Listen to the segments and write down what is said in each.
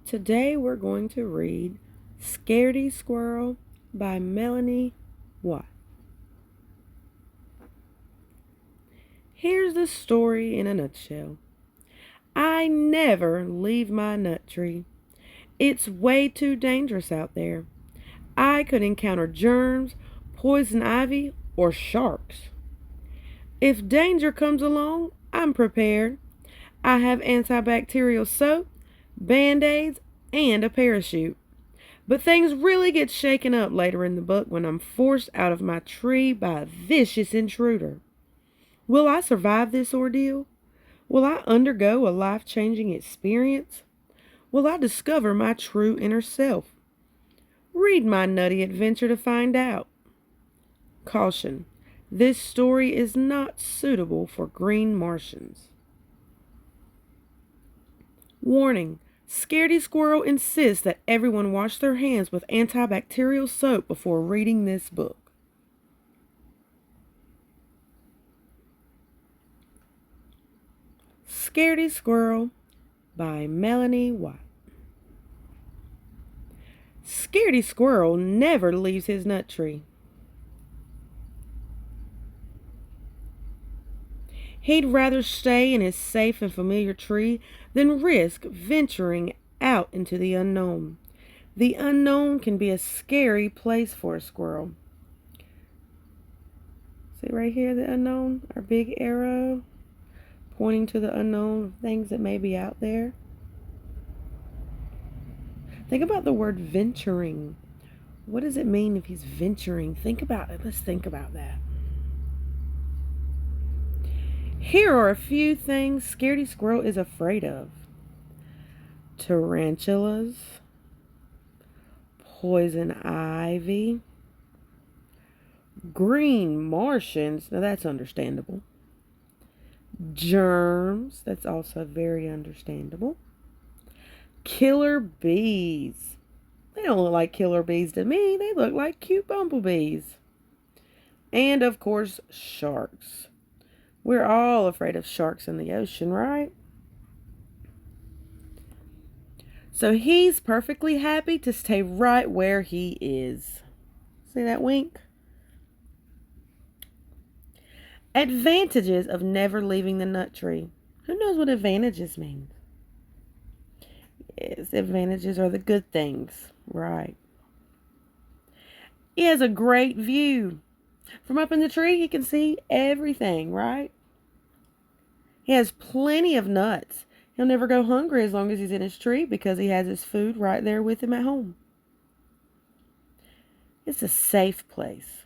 Today we're going to read Scaredy Squirrel by Melanie. Here's the story in a nutshell. I never leave my nut tree. It's way too dangerous out there. I could encounter germs, poison ivy, or sharks. If danger comes along, I'm prepared. I have antibacterial soap, Band-Aids, and a parachute. But things really get shaken up later in the book when I'm forced out of my tree by a vicious intruder. Will I survive this ordeal? Will I undergo a life-changing experience? Will I discover my true inner self? Read my nutty adventure to find out. Caution: this story is not suitable for green Martians. Warning: Scaredy Squirrel insists that everyone wash their hands with antibacterial soap before reading this book. Scaredy Squirrel by Melanie White. Scaredy Squirrel never leaves his nut tree. He'd rather stay in his safe and familiar tree than risk venturing out into the unknown. The unknown can be a scary place for a squirrel. See right here, the unknown, our big arrow pointing to the unknown, things that may be out there. Think about the word venturing. What does it mean if he's venturing? Think about it. Let's think about that. Here are a few things Scaredy Squirrel is afraid of. Tarantulas, poison ivy, green Martians, now that's understandable. Germs, that's also very understandable. Killer bees. They don't look like killer bees to me. They look like cute bumblebees. And of course, sharks. We're all afraid of sharks in the ocean, right? So he's perfectly happy to stay right where he is. See that wink? Advantages of never leaving the nut tree. Who knows what advantages mean? Yes, advantages are the good things, right? He has a great view. From up in the tree, he can see everything, right? He has plenty of nuts. He'll never go hungry as long as he's in his tree because he has his food right there with him at home. It's a safe place.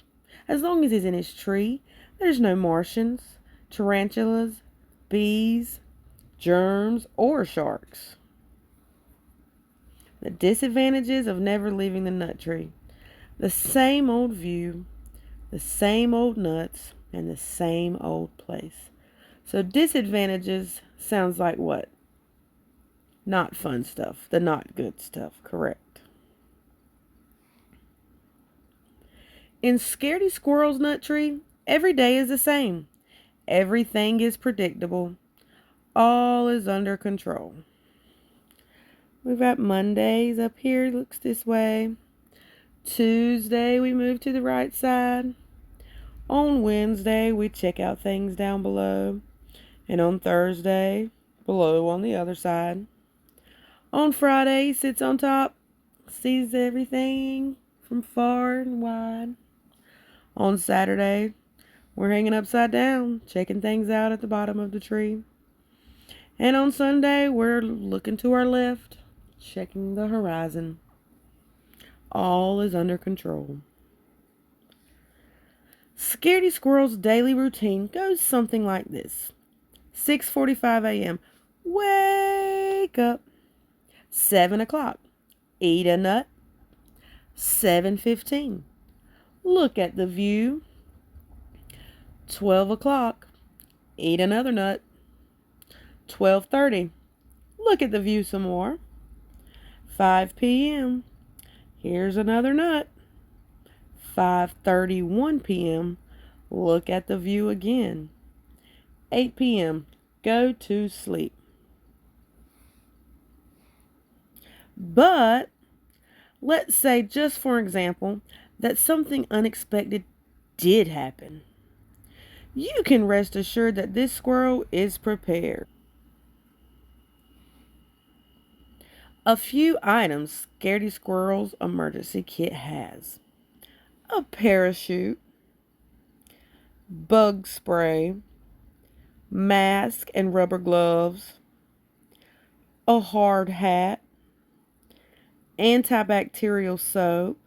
As long as he's in his tree, there's no Martians, tarantulas, bees, germs, or sharks. The disadvantages of never leaving the nut tree. The same old view, the same old nuts, and the same old place. So disadvantages sounds like what? Not fun stuff, the not good stuff, correct. In Scaredy Squirrel's nut tree, every day is the same. Everything is predictable. All is under control. We've got Mondays up here, looks this way. Tuesday, we move to the right side. On Wednesday, we check out things down below. And on Thursday, below on the other side. On Friday, he sits on top, sees everything from far and wide. On Saturday, we're hanging upside down, checking things out at the bottom of the tree. And on Sunday, we're looking to our left, checking the horizon. All is under control. Scaredy Squirrel's daily routine goes something like this. 6:45 a.m. Wake up. 7 o'clock. Eat a nut. 7:15. Look at the view. 12 o'clock. Eat another nut. 12:30. Look at the view some more. 5 p.m. Here's another nut. 5:31 p.m. Look at the view again. 8 p.m. Go to sleep. But let's say, just for example, that something unexpected did happen. You can rest assured that this squirrel is prepared. A few items Scaredy Squirrel's emergency kit has: a parachute, bug spray, mask and rubber gloves, a hard hat, antibacterial soap,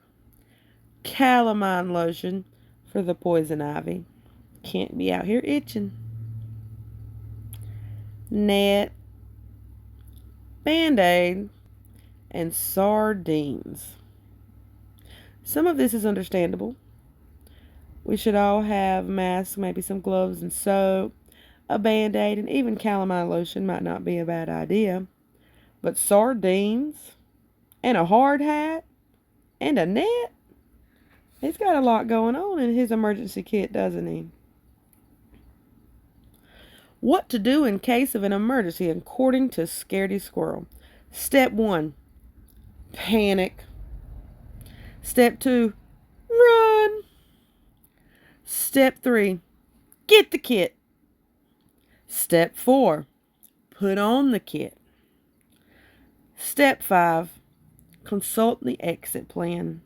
calamine lotion for the poison ivy. Can't be out here itching. Net, Band-Aid, and sardines. Some of this is understandable. We should all have masks, maybe some gloves and soap, a Band-Aid, and even calamine lotion might not be a bad idea. But sardines and a hard hat and a net? He's got a lot going on in his emergency kit, doesn't he? What to do in case of an emergency according to Scaredy Squirrel. Step 1, panic. Step 2, run. Step 3, get the kit. Step 4, put on the kit. Step 5, consult the exit plan.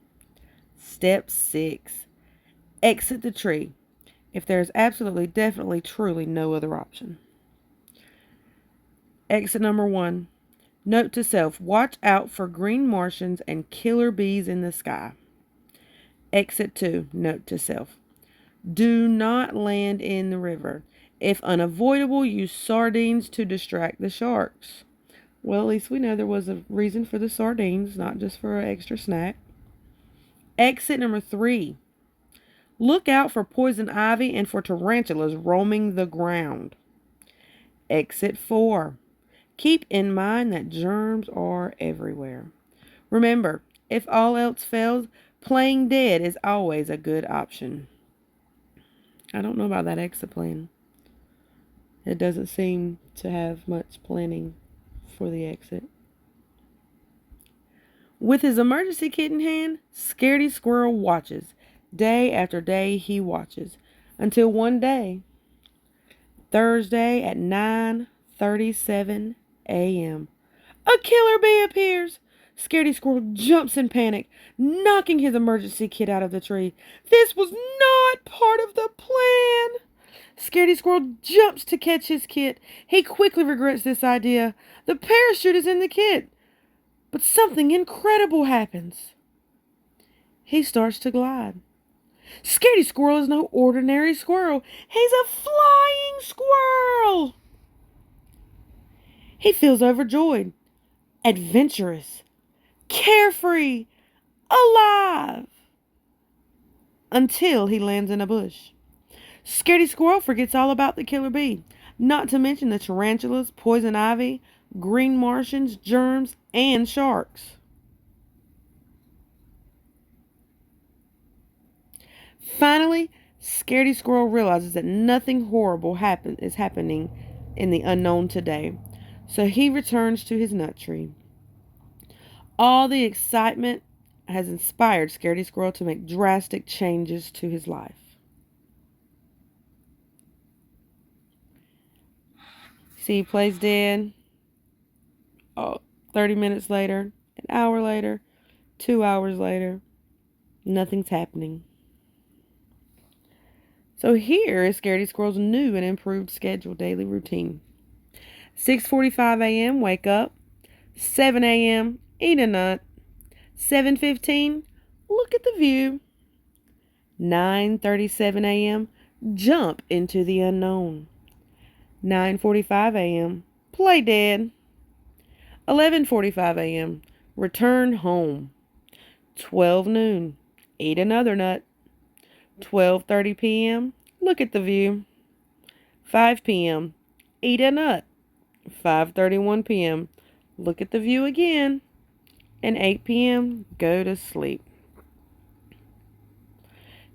Step 6, exit the tree if there is absolutely, definitely, truly no other option. Exit number 1, note to self: watch out for green Martians and killer bees in the sky. Exit 2, note to self: do not land in the river. If unavoidable, use sardines to distract the sharks. Well, at least we know there was a reason for the sardines, not just for an extra snack. Exit number 3, look out for poison ivy and for tarantulas roaming the ground. Exit 4, keep in mind that germs are everywhere. Remember, if all else fails, playing dead is always a good option. I don't know about that exit plan. It doesn't seem to have much planning for the exit. With his emergency kit in hand, Scaredy Squirrel watches. Day after day he watches. Until one day, Thursday at 9:37 a.m., a killer bee appears. Scaredy Squirrel jumps in panic, knocking his emergency kit out of the tree. This was not part of the plan. Scaredy Squirrel jumps to catch his kit. He quickly regrets this idea. The parachute is in the kit. But something incredible happens. He starts to glide. Scaredy Squirrel is no ordinary squirrel. He's a flying squirrel. He feels overjoyed, adventurous, carefree, alive, until he lands in a bush. Scaredy Squirrel forgets all about the killer bee, not to mention the tarantulas, poison ivy, green Martians, germs, and sharks. Finally, Scaredy Squirrel realizes that nothing horrible is happening in the unknown today, so he returns to his nut tree. All the excitement has inspired Scaredy Squirrel to make drastic changes to his life. See, he plays dead. 30 minutes later, an hour later, 2 hours later, nothing's happening. So here is Scaredy Squirrel's new and improved schedule daily routine. 6:45 a.m., wake up. 7 a.m., eat a nut. 7:15, look at the view. 9:37 a.m., jump into the unknown. 9:45 a.m., play dead. 11:45 a.m., return home. 12 noon, eat another nut. 12:30 p.m., look at the view. 5 p.m., eat a nut. 5:31 p.m., look at the view again. And 8 p.m., go to sleep.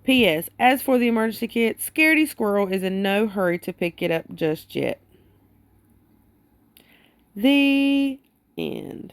P.S. As for the emergency kit, Scaredy Squirrel is in no hurry to pick it up just yet. The end.